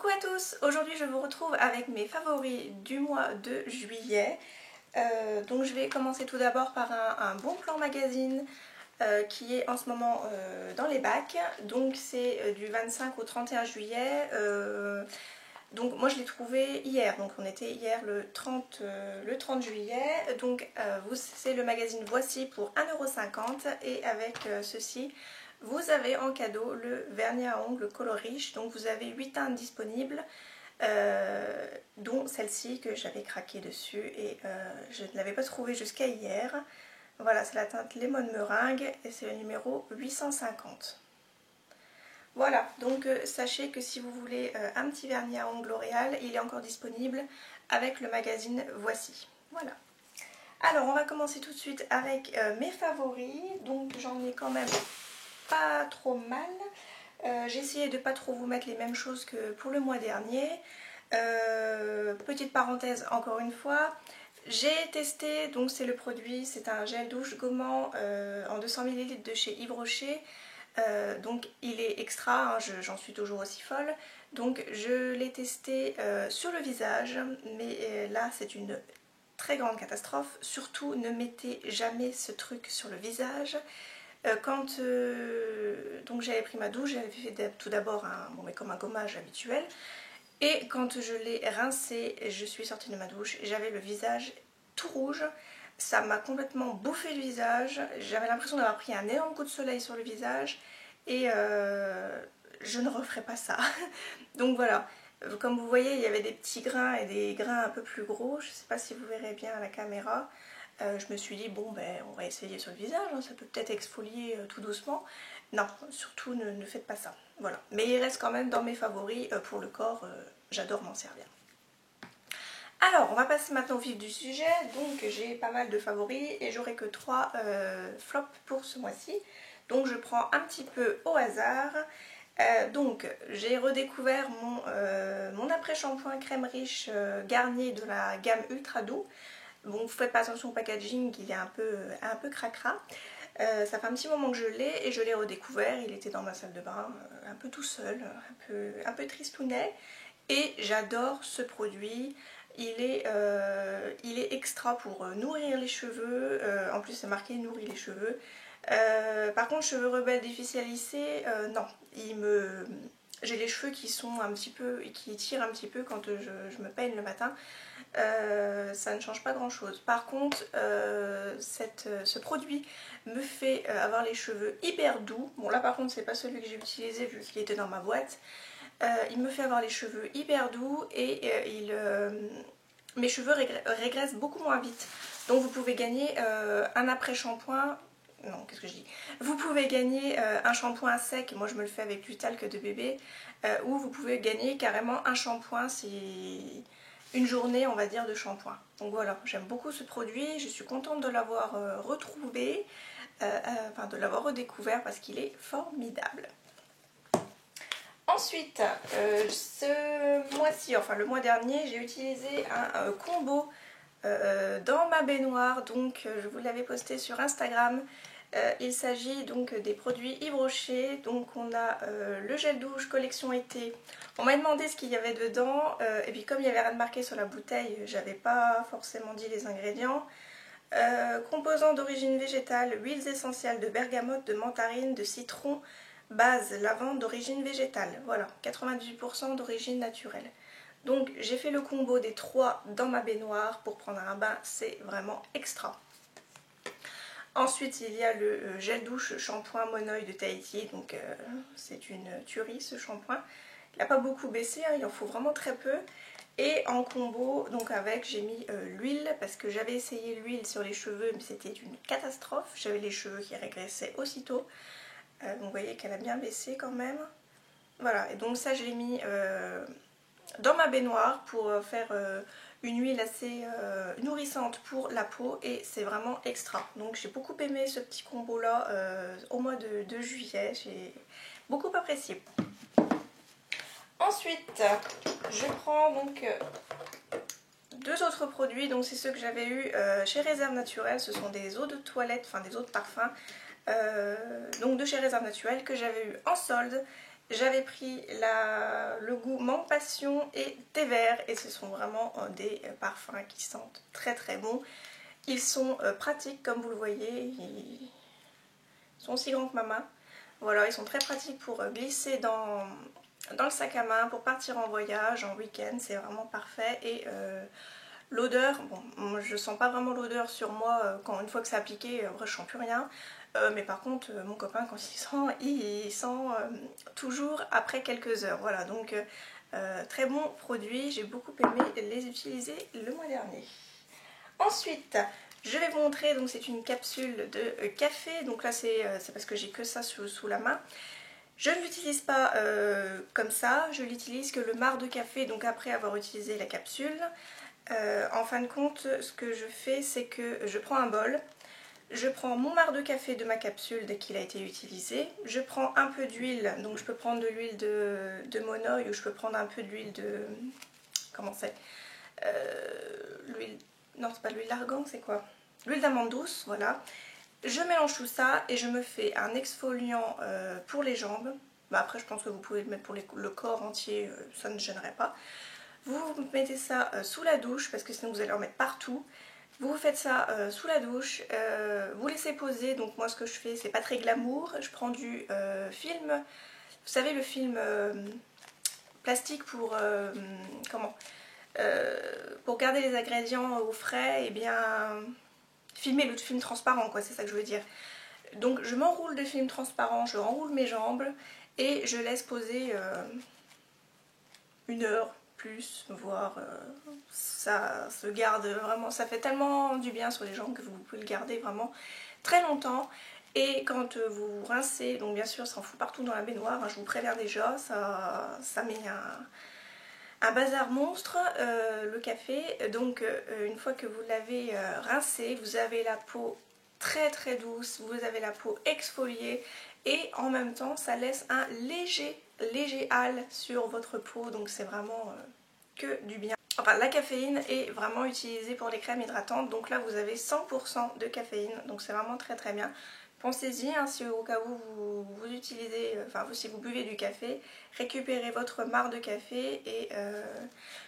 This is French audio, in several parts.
Coucou à tous, aujourd'hui je vous retrouve avec mes favoris du mois de juillet. Donc je vais commencer tout d'abord par un bon plan magazine qui est en ce moment dans les bacs. Donc c'est du 25 au 31 juillet. Donc moi je l'ai trouvé hier, donc on était hier le 30 juillet. Donc c'est le magazine Voici pour 1,50 € et avec ceci vous avez en cadeau le vernis à ongles Colorish. Donc vous avez 8 teintes disponibles, dont celle-ci que j'avais craqué dessus et je ne l'avais pas trouvée jusqu'à hier. Voilà, c'est la teinte Lemon Meringue et c'est le numéro 850. Voilà, donc sachez que si vous voulez un petit vernis à ongles L'Oréal, il est encore disponible avec le magazine Voici. Voilà. Alors on va commencer tout de suite avec mes favoris. Donc j'en ai quand même pas trop mal. J'ai essayé de pas trop vous mettre les mêmes choses que pour le mois dernier. Petite parenthèse encore une fois. J'ai testé, donc c'est le produit, c'est un gel douche gommant en 200 ml de chez Yves Rocher. Donc il est extra, hein, j'en suis toujours aussi folle. Donc je l'ai testé sur le visage, mais là c'est une très grande catastrophe. Surtout ne mettez jamais ce truc sur le visage. Quand donc j'avais pris ma douche, j'avais fait tout d'abord comme un gommage habituel. Et quand je l'ai rincé, je suis sortie de ma douche, j'avais le visage tout rouge. Ça m'a complètement bouffé le visage. J'avais l'impression d'avoir pris un énorme coup de soleil sur le visage. Et je ne referai pas ça. Donc voilà. Comme vous voyez, il y avait des petits grains et des grains un peu plus gros. Je ne sais pas si vous verrez bien à la caméra. Je me suis dit, bon ben on va essayer sur le visage. Hein, ça peut peut-être exfolier tout doucement. Non, surtout ne faites pas ça. Voilà. Mais il reste quand même dans mes favoris pour le corps. J'adore m'en servir. Alors, on va passer maintenant au vif du sujet. Donc, j'ai pas mal de favoris et j'aurai que 3 flops pour ce mois-ci. Donc, je prends un petit peu au hasard. Donc, j'ai redécouvert mon après-shampoing crème riche Garnier de la gamme Ultra Doux. Bon, vous faites pas attention au packaging, il est un peu cracra. Ça fait un petit moment que je l'ai et je l'ai redécouvert. Il était dans ma salle de bain, un peu tout seul, un peu tristounet. Et j'adore ce produit. Il est extra pour nourrir les cheveux. En plus, c'est marqué nourrit les cheveux. Par contre, cheveux rebelles difficiles à lisser, non. J'ai les cheveux qui sont un petit peu, qui tirent un petit peu quand je me peigne le matin. Ça ne change pas grand chose. Par contre, ce produit me fait avoir les cheveux hyper doux. Bon, là par contre, c'est pas celui que j'ai utilisé vu qu'il était dans ma boîte. Il me fait avoir les cheveux hyper doux et mes cheveux régressent beaucoup moins vite. Donc vous pouvez gagner un après-shampoing. Non, qu'est-ce que je dis? Vous pouvez gagner un shampoing sec, moi je me le fais avec du talc de bébé, ou vous pouvez gagner carrément un shampoing, c'est une journée on va dire de shampoing. Donc voilà, j'aime beaucoup ce produit, je suis contente de l'avoir retrouvé, enfin de l'avoir redécouvert parce qu'il est formidable. Ensuite, ce mois-ci, enfin le mois dernier, j'ai utilisé un combo dans ma baignoire, donc je vous l'avais posté sur Instagram. Il s'agit donc des produits Yves Rocher. Donc on a le gel douche collection été. On m'a demandé ce qu'il y avait dedans et puis comme il n'y avait rien de marqué sur la bouteille, j'avais pas forcément dit les ingrédients. Composants d'origine végétale, huiles essentielles de bergamote, de mandarine, de citron, base lavande d'origine végétale. Voilà, 98% d'origine naturelle. Donc j'ai fait le combo des 3 dans ma baignoire pour prendre un bain, c'est vraiment extra. Ensuite il y a le gel douche shampoing Monoï de Tahiti, donc c'est une tuerie ce shampoing. Il n'a pas beaucoup baissé, hein, il en faut vraiment très peu. Et en combo, donc avec, j'ai mis l'huile parce que j'avais essayé l'huile sur les cheveux mais c'était une catastrophe. J'avais les cheveux qui régressaient aussitôt. Donc vous voyez qu'elle a bien baissé quand même. Voilà, et donc ça je l'ai mis dans ma baignoire pour faire une huile assez nourrissante pour la peau et c'est vraiment extra. Donc j'ai beaucoup aimé ce petit combo là au mois de juillet, j'ai beaucoup apprécié. Ensuite je prends donc 2 autres produits, donc c'est ceux que j'avais eu chez Réserve Naturelle, ce sont des eaux de toilette, enfin des eaux de parfum, donc de chez Réserve Naturelle que j'avais eu en solde. j'avais pris le goût Mangue Passion et Thé Vert et ce sont vraiment des parfums qui sentent très très bon. Ils sont pratiques comme vous le voyez, ils sont aussi grands que ma main. Voilà, ils sont très pratiques pour glisser dans le sac à main, pour partir en voyage, en week-end, c'est vraiment parfait. Et l'odeur, bon, je sens pas vraiment l'odeur sur moi une fois que c'est appliqué, après je sens plus rien. Mais par contre, mon copain, quand il sent toujours après quelques heures. Voilà, donc très bon produit. J'ai beaucoup aimé les utiliser le mois dernier. Ensuite, je vais vous montrer, donc c'est une capsule de café. Donc là, c'est parce que j'ai que ça sous la main. Je ne l'utilise pas comme ça, je l'utilise que le marc de café, donc après avoir utilisé la capsule. En fin de compte, ce que je fais, c'est que je prends un bol. Je prends mon marc de café de ma capsule dès qu'il a été utilisé. Je prends un peu d'huile, donc je peux prendre de l'huile de monoï ou je peux prendre un peu d'huile de... Comment c'est l'huile... Non, c'est pas l'huile d'argan, c'est quoi? L'huile d'amande douce, voilà. Je mélange tout ça et je me fais un exfoliant pour les jambes. Bah après, je pense que vous pouvez le mettre pour le corps entier, ça ne gênerait pas. Vous mettez ça sous la douche parce que sinon vous allez en mettre partout. Vous faites ça sous la douche, vous laissez poser. Donc moi ce que je fais, c'est pas très glamour. Je prends du film, vous savez le film plastique pour pour garder les ingrédients au frais, et bien filmer le film transparent quoi, c'est ça que je veux dire. Donc je m'enroule de film transparent, je enroule mes jambes et je laisse poser 1 heure plus, voire ça se garde vraiment, ça fait tellement du bien sur les jambes que vous pouvez le garder vraiment très longtemps. Et quand vous rincez, donc bien sûr ça en fout partout dans la baignoire, hein, je vous préviens déjà, ça met un bazar monstre le café. Donc une fois que vous l'avez rincé, vous avez la peau très très douce, vous avez la peau exfoliée et en même temps ça laisse un léger hâle sur votre peau, donc c'est vraiment que du bien. Enfin la caféine est vraiment utilisée pour les crèmes hydratantes, donc là vous avez 100% de caféine, donc c'est vraiment très très bien. Pensez-y, hein, si au cas où vous utilisez, enfin si vous buvez du café, récupérez votre marc de café et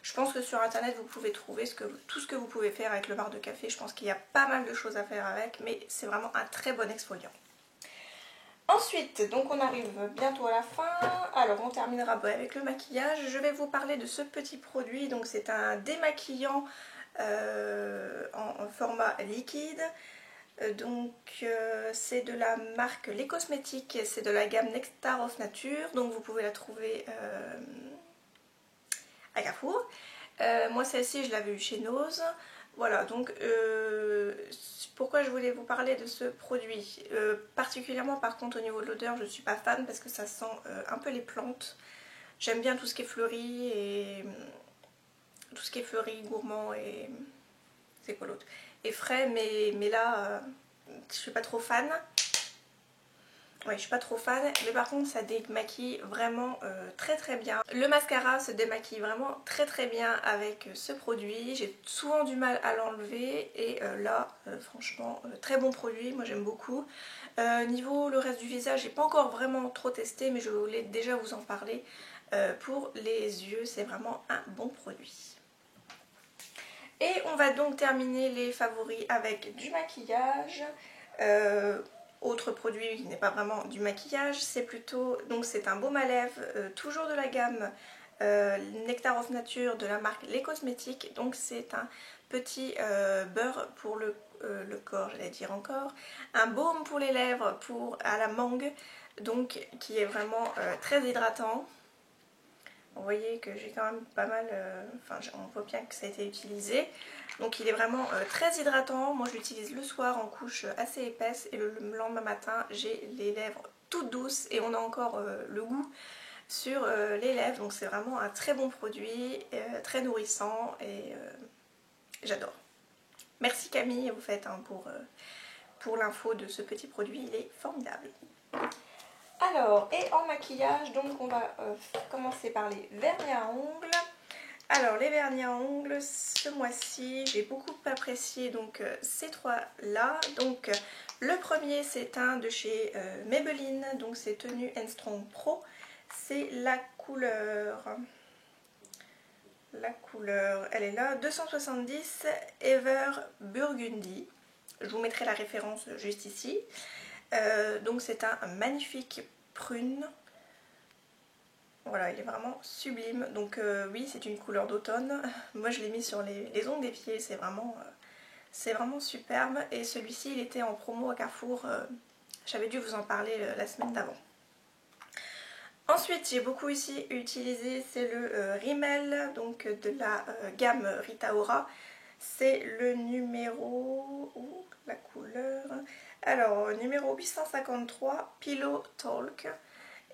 je pense que sur internet vous pouvez trouver tout ce que vous pouvez faire avec le marc de café. Je pense qu'il y a pas mal de choses à faire avec, mais c'est vraiment un très bon exfoliant. Ensuite, donc on arrive bientôt à la fin. Alors on terminera avec le maquillage. Je vais vous parler de ce petit produit. Donc c'est un démaquillant en format liquide. Donc c'est de la marque Les Cosmétiques, c'est de la gamme Nectar of Nature, donc vous pouvez la trouver à Carrefour. Moi celle-ci je l'avais eu chez Nose. Voilà, donc pourquoi je voulais vous parler de ce produit particulièrement par contre au niveau de l'odeur je ne suis pas fan parce que ça sent un peu les plantes. J'aime bien tout ce qui est fleuri et tout ce qui est fleuri, gourmand et c'est quoi l'autre, et frais, mais là je suis pas trop fan. Ouais, je suis pas trop fan, mais par contre ça démaquille vraiment très très bien. Le mascara se démaquille vraiment très très bien avec ce produit. J'ai souvent du mal à l'enlever et là franchement très bon produit, moi j'aime beaucoup. Niveau le reste du visage, j'ai pas encore vraiment trop testé, mais je voulais déjà vous en parler. Pour les yeux, c'est vraiment un bon produit. Et on va donc terminer les favoris avec du maquillage. Autre produit qui n'est pas vraiment du maquillage, c'est plutôt, donc c'est un baume à lèvres, toujours de la gamme Nectar of Nature de la marque Les Cosmétiques. Donc c'est un petit beurre pour le corps, j'allais dire encore. Un baume pour les lèvres à la mangue, donc qui est vraiment très hydratant. Vous voyez que j'ai quand même pas mal, enfin on voit bien que ça a été utilisé. Donc il est vraiment très hydratant. Moi je l'utilise le soir en couche assez épaisse et le lendemain matin j'ai les lèvres toutes douces et on a encore le goût sur les lèvres. Donc c'est vraiment un très bon produit, très nourrissant et j'adore. Merci Camille vous faites hein, pour l'info de ce petit produit, il est formidable. Alors, et en maquillage, donc on va commencer par les vernis à ongles. Alors, les vernis à ongles, ce mois-ci, j'ai beaucoup apprécié donc ces trois-là. Donc, le premier, c'est un de chez Maybelline, donc c'est Tenu and Strong Pro. c'est la couleur, elle est là, 270 Ever Burgundy. Je vous mettrai la référence juste ici. Donc c'est un magnifique prune. Voilà, il est vraiment sublime. Donc oui, c'est une couleur d'automne. Moi je l'ai mis sur les ongles des pieds, c'est vraiment superbe. Et celui-ci, il était en promo à Carrefour. J'avais dû vous en parler la semaine d'avant. Ensuite, j'ai beaucoup ici utilisé, c'est le Rimmel, donc de la gamme Rita Ora. C'est le numéro... la couleur... Alors, numéro 853, Pillow Talk.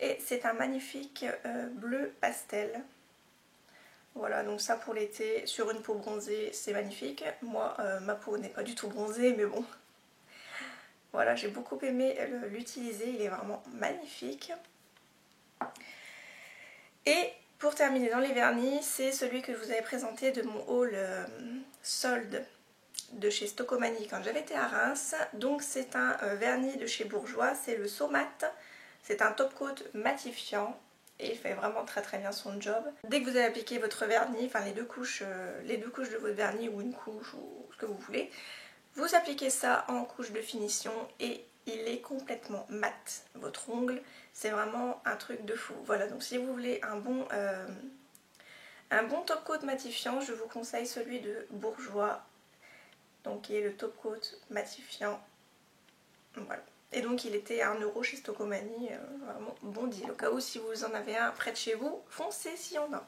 Et c'est un magnifique bleu pastel. Voilà, donc ça pour l'été, sur une peau bronzée, c'est magnifique. Moi, ma peau n'est pas du tout bronzée, mais bon. Voilà, j'ai beaucoup aimé l'utiliser, il est vraiment magnifique. Et pour terminer dans les vernis, c'est celui que je vous avais présenté de mon haul solde de chez Stocomanie quand j'avais été à Reims. Donc c'est un vernis de chez Bourjois, c'est le Somat. C'est un top coat matifiant et il fait vraiment très bien son job. Dès que vous avez appliqué votre vernis, enfin les deux couches de votre vernis ou une couche ou ce que vous voulez, vous appliquez ça en couche de finition et il est complètement mat. Votre ongle, c'est vraiment un truc de fou. Voilà, donc si vous voulez un bon top coat matifiant, je vous conseille celui de Bourjois, donc qui est le top coat matifiant. Voilà. Et donc il était à 1 € chez Stocomanie, vraiment bon deal. Au cas où si vous en avez un près de chez vous, foncez s'il y en a.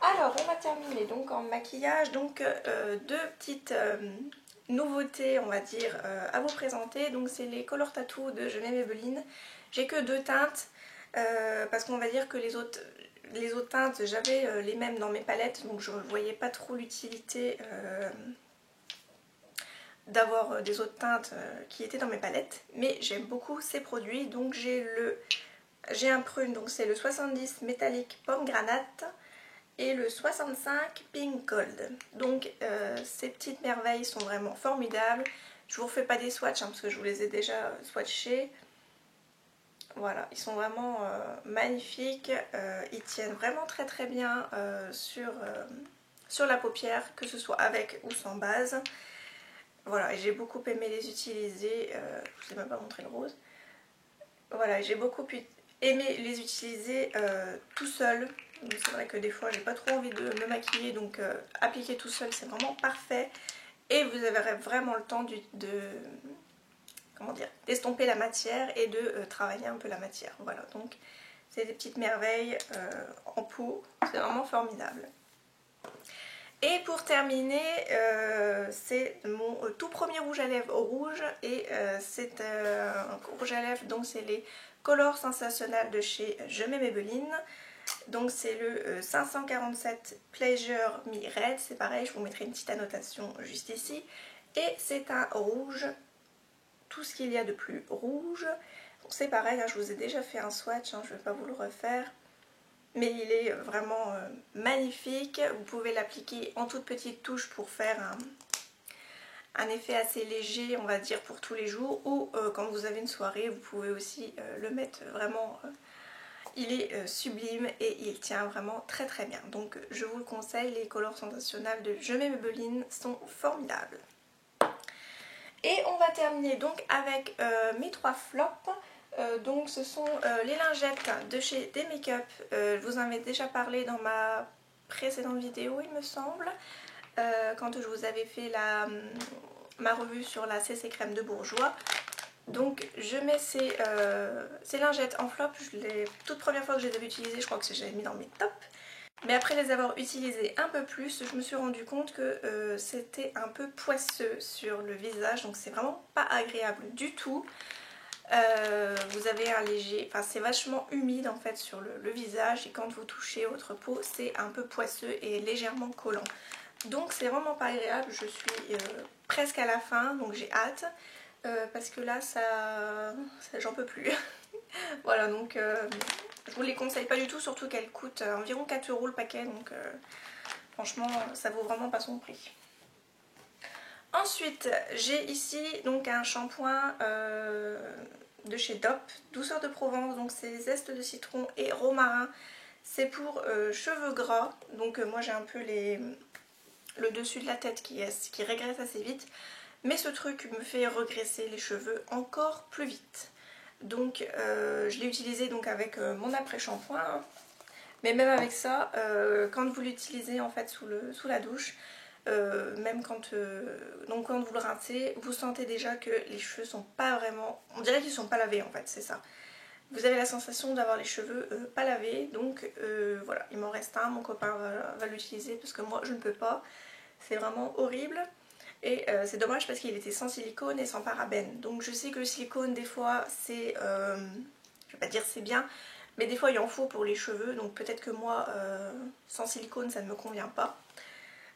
Alors on va terminer donc en maquillage, donc deux petites nouveautés on va dire à vous présenter. Donc c'est les Color Tattoo de Je m'aime Maybelline. J'ai que 2 teintes parce qu'on va dire que les autres teintes j'avais les mêmes dans mes palettes, donc je ne voyais pas trop l'utilité d'avoir des autres teintes qui étaient dans mes palettes, mais j'aime beaucoup ces produits. Donc j'ai un prune, donc c'est le 70 métallique pomme granate et le 65 pink gold. Donc ces petites merveilles sont vraiment formidables. Je vous refais pas des swatchs parce que je vous les ai déjà swatchés. Voilà, ils sont vraiment magnifiques, ils tiennent vraiment très bien sur la paupière, que ce soit avec ou sans base. Voilà, j'ai beaucoup aimé les utiliser, je vous ai même pas montré le rose. Voilà, j'ai beaucoup aimé les utiliser tout seul. C'est vrai que des fois j'ai pas trop envie de me maquiller, donc appliquer tout seul c'est vraiment parfait. Et vous avez vraiment le temps d'estomper la matière et de travailler un peu la matière. Voilà, donc c'est des petites merveilles en peau, c'est vraiment formidable. Et pour terminer, c'est mon tout premier rouge à lèvres rouge et c'est un rouge à lèvres, donc c'est les Color Sensationnel de chez Je m'aime Maybelline. Donc c'est le 547 Pleasure Me Red, c'est pareil, je vous mettrai une petite annotation juste ici. Et c'est un rouge, tout ce qu'il y a de plus rouge. C'est pareil, hein, je vous ai déjà fait un swatch, hein, je ne vais pas vous le refaire. Mais il est vraiment magnifique. Vous pouvez l'appliquer en toute petite touche pour faire un effet assez léger, on va dire, pour tous les jours. Ou quand vous avez une soirée, vous pouvez aussi le mettre vraiment... il est sublime et il tient vraiment très bien. Donc je vous le conseille, les Color Sensationnel de Je m'aime Maybelline sont formidables. Et on va terminer donc avec mes 3 flops. Donc ce sont les lingettes de chez Des Make-up. Je vous en avais déjà parlé dans ma précédente vidéo il me semble, quand je vous avais fait ma revue sur la CC Crème de Bourjois. Donc je mets ces lingettes en flop. Toute première fois que je les avais utilisées, je crois que j'avais mis dans mes tops. Mais après les avoir utilisées un peu plus, je me suis rendu compte que c'était un peu poisseux sur le visage. Donc c'est vraiment pas agréable du tout. Vous avez un léger, enfin c'est vachement humide en fait sur le visage et quand vous touchez votre peau c'est un peu poisseux et légèrement collant. Donc c'est vraiment pas agréable, je suis presque à la fin donc j'ai hâte parce que là j'en peux plus. Voilà donc je vous les conseille pas du tout, surtout qu'elles coûtent environ 4 € le paquet donc franchement ça vaut vraiment pas son prix. Ensuite j'ai ici donc un shampoing de chez Dop, douceur de Provence, donc c'est zeste de citron et romarin. C'est pour cheveux gras, donc moi j'ai un peu le dessus de la tête qui régresse assez vite, mais ce truc me fait regresser les cheveux encore plus vite. Donc je l'ai utilisé donc avec mon après-shampoing, hein. Mais même avec ça, quand vous l'utilisez en fait sous la douche, même quand vous le rincez, vous sentez déjà que les cheveux sont pas vraiment, on dirait qu'ils sont pas lavés en fait, c'est ça. Vous avez la sensation d'avoir les cheveux pas lavés, donc voilà, il m'en reste un, mon copain va l'utiliser parce que moi je ne peux pas, c'est vraiment horrible. Et c'est dommage parce qu'il était sans silicone et sans parabènes. Donc je sais que le silicone des fois c'est, je vais pas dire c'est bien, mais des fois il en faut pour les cheveux, donc peut-être que moi sans silicone ça ne me convient pas.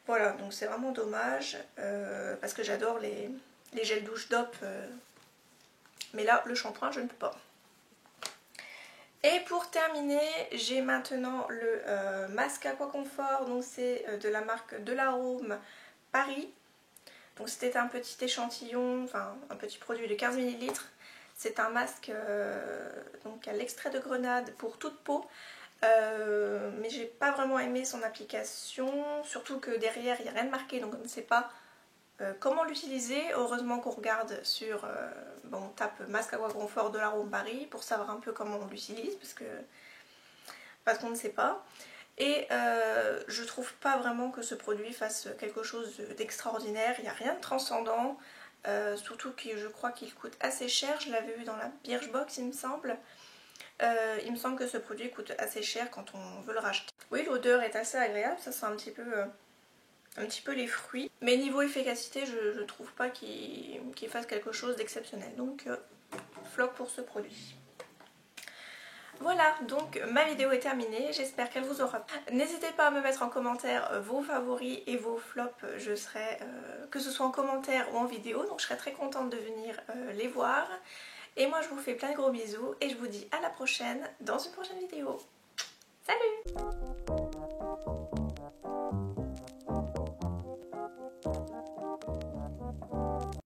Voilà, donc c'est vraiment dommage parce que j'adore les gels douche Dop, mais là le shampoing je ne peux pas. Et pour terminer, j'ai maintenant le masque Aquaconfort, donc c'est de la marque De l'Arôme Paris. Donc c'était un petit échantillon, enfin un petit produit de 15 ml. C'est un masque donc à l'extrait de grenade pour toute peau. Mais j'ai pas vraiment aimé son application, surtout que derrière il n'y a rien de marqué, donc on ne sait pas comment l'utiliser. Heureusement qu'on regarde sur, bon, on tape masque Aquaconfort De l'Arôme Paris pour savoir un peu comment on l'utilise, parce qu'on ne sait pas. Et je trouve pas vraiment que ce produit fasse quelque chose d'extraordinaire, il n'y a rien de transcendant, surtout que je crois qu'il coûte assez cher, je l'avais vu dans la Birchbox il me semble. Il me semble que ce produit coûte assez cher quand on veut le racheter. Oui, l'odeur est assez agréable, ça sent un petit peu les fruits. Mais niveau efficacité, je trouve pas qu'il fasse quelque chose d'exceptionnel. Donc, flop pour ce produit. Voilà, donc ma vidéo est terminée, j'espère qu'elle vous aura plu. N'hésitez pas à me mettre en commentaire vos favoris et vos flops, je serai, que ce soit en commentaire ou en vidéo, donc je serai très contente de venir les voir. Et moi je vous fais plein de gros bisous et je vous dis à la prochaine dans une prochaine vidéo.